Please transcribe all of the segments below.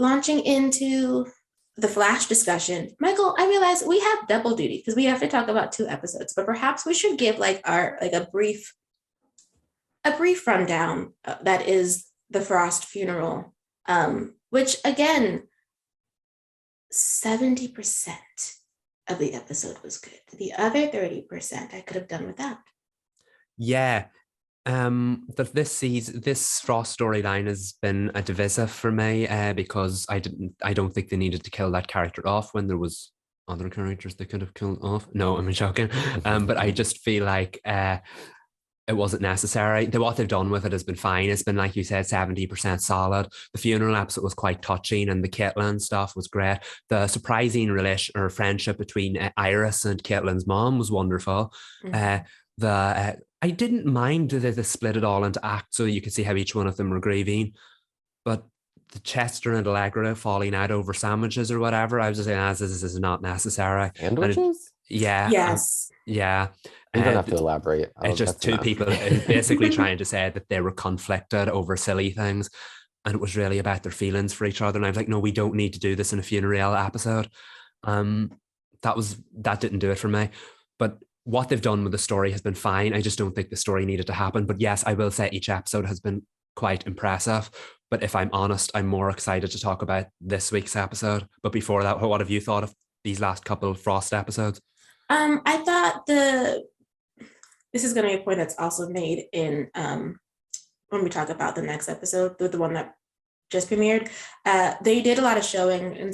launching into the Flash discussion, Michael, I realize we have double duty because we have to talk about 2 episodes, but perhaps we should give like our like a brief rundown that is the Frost funeral, which again, 70% of the episode was good. The other 30% I could have done without. Yeah. This Frost storyline has been a divisive for me because I don't think they needed to kill that character off when there was other characters they could have killed off. No, I'm joking. But I just feel like it wasn't necessary. What they've done with it has been fine. It's been, like you said, 70% solid. The funeral episode was quite touching, and the Caitlin stuff was great. The surprising relation or friendship between Iris and Caitlin's mom was wonderful. I didn't mind that they split it all into acts so you could see how each one of them were grieving, but the Chester and Allegra falling out over sandwiches or whatever, I was just saying, this is not necessary. Sandwiches? Yeah. Yes. Yeah. You don't have to elaborate. It's just two people basically trying to say that they were conflicted over silly things, and it was really about their feelings for each other. And I was like, no, we don't need to do this in a funeral episode. That didn't do it for me. But what they've done with the story has been fine. I just don't think the story needed to happen. But yes, I will say each episode has been quite impressive. But if I'm honest, I'm more excited to talk about this week's episode. But before that, what have you thought of these last couple of Frost episodes? I thought this is going to be a point that's also made in when we talk about the next episode, the one that just premiered. They did a lot of showing and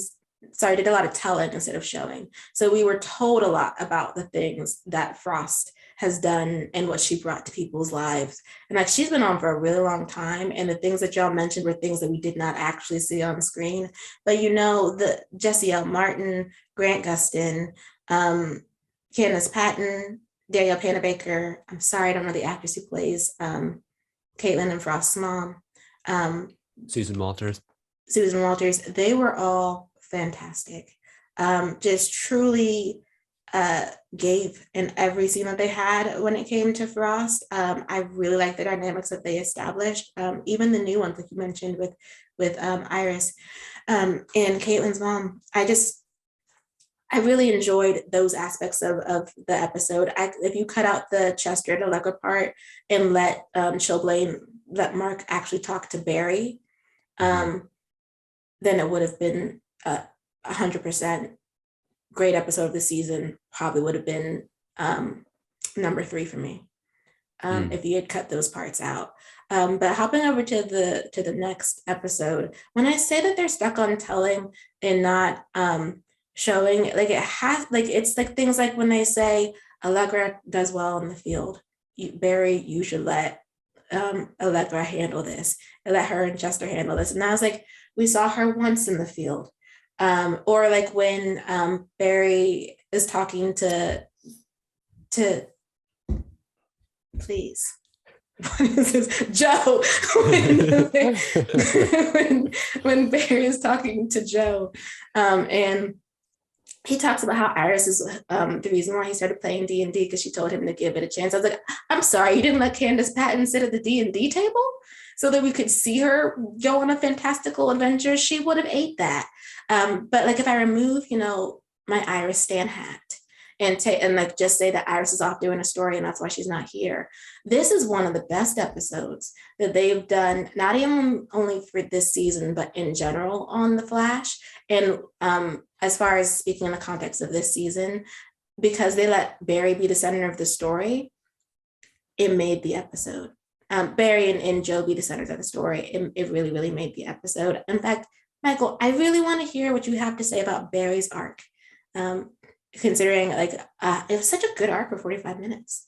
did a lot of telling instead of showing. So we were told a lot about the things that Frost has done and what she brought to people's lives. And like, she's been on for a really long time. And the things that y'all mentioned were things that we did not actually see on screen. But the Jesse L. Martin, Grant Gustin, Candace Patton, Danielle Panabaker. I'm sorry, I don't know the actress who plays Caitlin and Frost's mom. Susan Walters. They were all fantastic. Just truly gave in every scene that they had when it came to Frost. I really like the dynamics that they established. Even the new ones, like you mentioned with Iris and Caitlin's mom. I really enjoyed those aspects of the episode. If you cut out the Chester and Allegra part and let Mark actually talk to Barry, then it would have been 100% great episode of the season. Probably would have been number 3 for me if you had cut those parts out. But hopping over to the next episode, when I say that they're stuck on telling and not showing, like it's like things like when they say Allegra does well in the field, Barry, you should let Allegra handle this, and let her and Chester handle this. And I was like, we saw her once in the field. Or like when Barry is talking to please, what is this? Joe. when Barry is talking to Joe, and he talks about how Iris is the reason why he started playing D&D, because she told him to give it a chance. I was like, I'm sorry, you didn't let Candace Patton sit at the D&D table so that we could see her go on a fantastical adventure? She would have ate that. But like, if I remove, my Iris Stan hat and like just say that Iris is off doing a story and that's why she's not here, this is one of the best episodes that they've done, not even only for this season, but in general on The Flash. And as far as speaking in the context of this season, because they let Barry be the center of the story, it made the episode. Barry and Joe be the centers of the story. It really, really made the episode. In fact, Michael, I really want to hear what you have to say about Barry's arc, considering it was such a good arc for 45 minutes.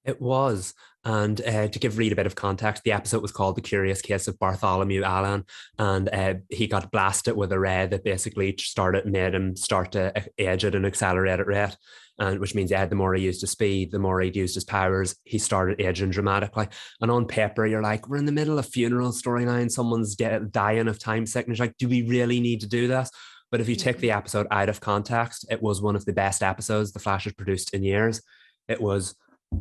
It was. And to give Reed a bit of context, the episode was called The Curious Case of Bartholomew Allen, and he got blasted with a ray that basically made him start to age at an accelerated rate, and which means the more he used his speed, the more he'd used his powers, he started aging dramatically. And on paper, you're like, we're in the middle of funeral storyline, someone's dying of time sickness. Like, do we really need to do this? But if you take the episode out of context, it was one of the best episodes The Flash has produced in years. It was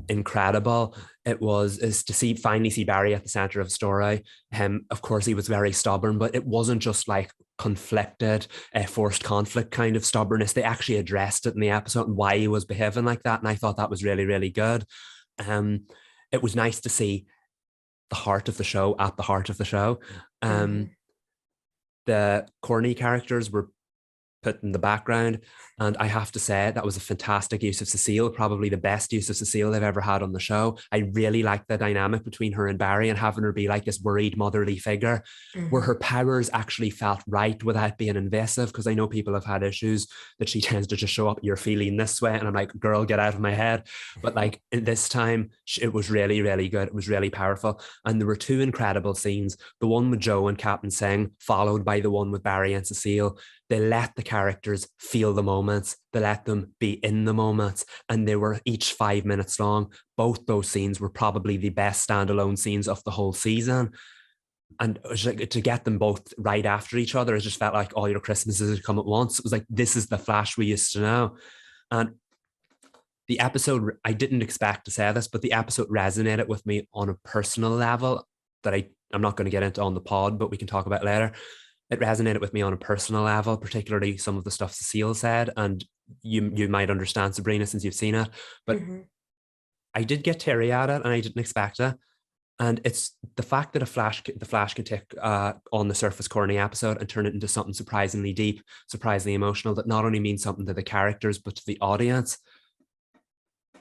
incredible it was is to finally see Barry at the center of the story. Of course, he was very stubborn, but it wasn't just like conflicted, forced conflict kind of stubbornness. They actually addressed it in the episode and why he was behaving like that, and I thought that was really, really good. It was nice to see the heart of the show at the heart of the show. The corny characters were put in the background. And I have to say, that was a fantastic use of Cecile, probably the best use of Cecile they've ever had on the show. I really liked the dynamic between her and Barry and having her be like this worried motherly figure, where her powers actually felt right without being invasive. Because I know people have had issues that she tends to just show up, you're feeling this way. And I'm like, girl, get out of my head. But like this time, it was really, really good. It was really powerful. And there were two incredible scenes. The one with Joe and Captain Singh, followed by the one with Barry and Cecile. They let the characters feel the moments. They let them be in the moments. And they were each 5 minutes long. Both those scenes were probably the best standalone scenes of the whole season. And to get them both right after each other, it just felt like all your Christmases had come at once. It was like, this is the Flash we used to know. And the episode, I didn't expect to say this, but the episode resonated with me on a personal level that I'm not going to get into on the pod, but we can talk about later. It resonated with me on a personal level, particularly some of the stuff Cecile said, and you might understand, Sabrina, since you've seen it, but I did get teary-eyed at it, and I didn't expect it. And it's the fact that the Flash can take on the surface corny episode and turn it into something surprisingly deep, surprisingly emotional, that not only means something to the characters, but to the audience.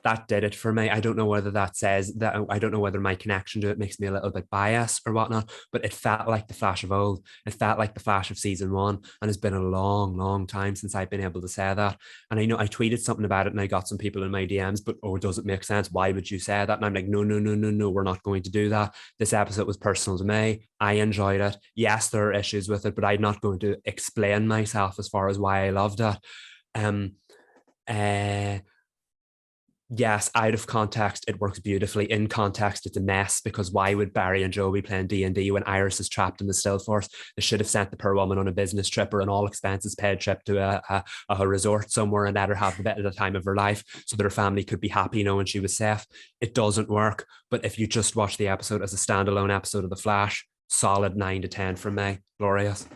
That did it for me. I don't know whether that says that, I don't know whether my connection to it makes me a little bit biased or whatnot, but it felt like the Flash of old. It felt like the Flash of season 1. And it's been a long, long time since I've been able to say that. And I know I tweeted something about it and I got some people in my DMs, but, oh, does it make sense? Why would you say that? And I'm like, no, we're not going to do that. This episode was personal to me. I enjoyed it. Yes, there are issues with it, but I'm not going to explain myself as far as why I loved it. Yes, out of context, it works beautifully. In context, it's a mess, because why would Barry and Joe be playing D&D when Iris is trapped in the still force? They should have sent the poor woman on a business trip or an all expenses paid trip to a resort somewhere and let her have the better time of her life so that her family could be happy knowing she was safe. It doesn't work. But if you just watch the episode as a standalone episode of The Flash, solid 9 to 10 from me. Glorious.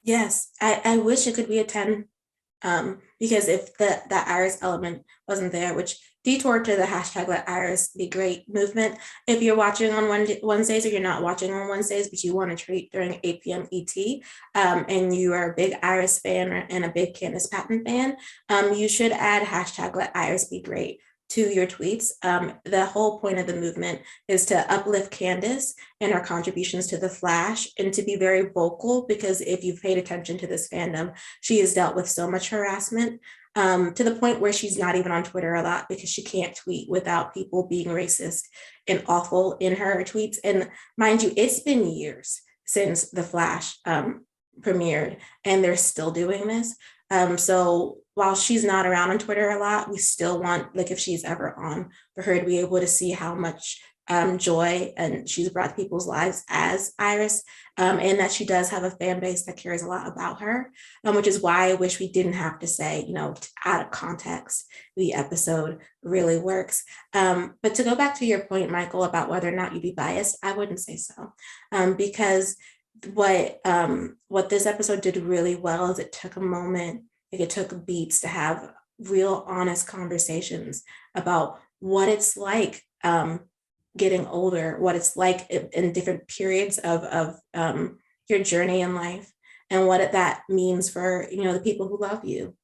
Yes, I wish it could be a 10, because if that Iris element wasn't there, which detour to the hashtag Let Iris Be Great movement. If you're watching on Wednesdays, or you're not watching on Wednesdays, but you want to treat during 8 p.m. ET, and you are a big Iris fan and a big Candice Patton fan, you should add hashtag Let Iris Be Great to your tweets. The whole point of the movement is to uplift Candice and her contributions to the Flash, and to be very vocal, because if you've paid attention to this fandom, she has dealt with so much harassment, to the point where she's not even on Twitter a lot, because she can't tweet without people being racist and awful in her tweets. And mind you, it's been years since the Flash premiered, and they're still doing this. So while she's not around on Twitter a lot, we still want, like, if she's ever on, for her to be able to see how much joy and she's brought to people's lives as Iris, and that she does have a fan base that cares a lot about her, which is why I wish we didn't have to say, out of context, the episode really works. But to go back to your point, Michael, about whether or not you'd be biased, I wouldn't say so, because what this episode did really well is it took a moment, it took beats to have real honest conversations about what it's like getting older, what it's like in different periods of your journey in life, and what that means for the people who love you.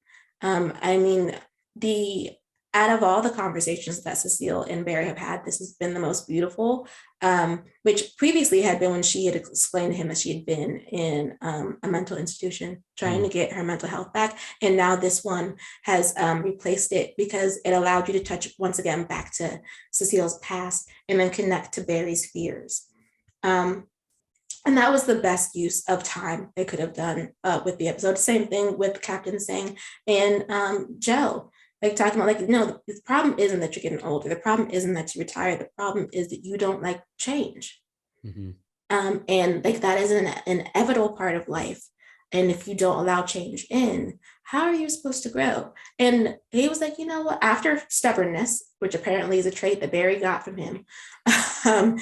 I mean, out of all the conversations that Cecile and Barry have had, this has been the most beautiful, which previously had been when she had explained to him that she had been in a mental institution trying to get her mental health back. And now this one has replaced it, because it allowed you to touch once again back to Cecile's past and then connect to Barry's fears. And that was the best use of time they could have done with the episode. Same thing with Captain Singh and Joe. Like, talking about, no, the problem isn't that you're getting older. The problem isn't that you retire. The problem is that you don't like change. And that is an inevitable part of life. And if you don't allow change in, how are you supposed to grow? And he was like, you know what? After stubbornness, which apparently is a trait that Barry got from him, um,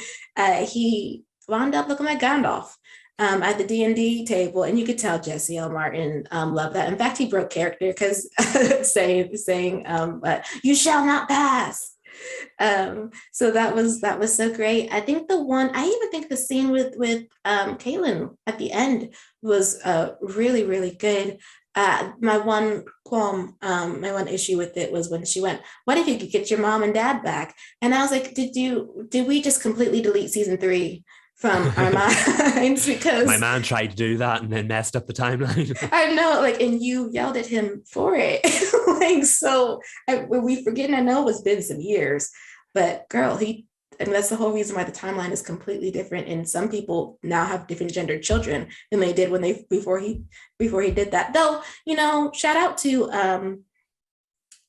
he wound up looking like Gandalf at the D&D table, and you could tell Jesse L. Martin loved that. In fact, he broke character because saying "You shall not pass." So that was so great. I think I even think the scene with Caitlin at the end was really really good. My one qualm, my one issue with it was when she went, "What if you could get your mom and dad back?" And I was like, did we just completely delete season 3 from our minds? Because My man tried to do that and then messed up the timeline. I know, like, and you yelled at him for it. Like, so we forgetting, I know it's been some years, but girl, and that's the whole reason why the timeline is completely different. And some people now have different gendered children than they did before he did that. Though, shout out to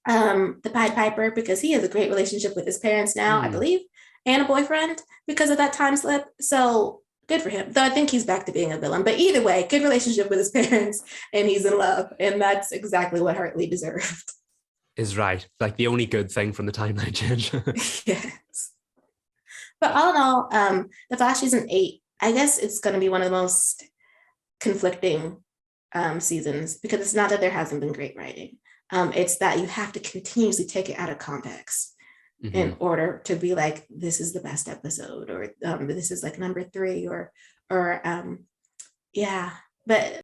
the Pied Piper, because he has a great relationship with his parents now, I believe, and a boyfriend because of that time slip. So good for him. Though I think he's back to being a villain. But either way, good relationship with his parents, and he's in love. And that's exactly what Hartley deserved. Is right. Like the only good thing from the timeline change. Yes. But all in all, The Flash season 8, I guess it's going to be one of the most conflicting seasons, because it's not that there hasn't been great writing. It's that you have to continuously take it out of context in order to be like, this is the best episode, or this is like number 3, or yeah. But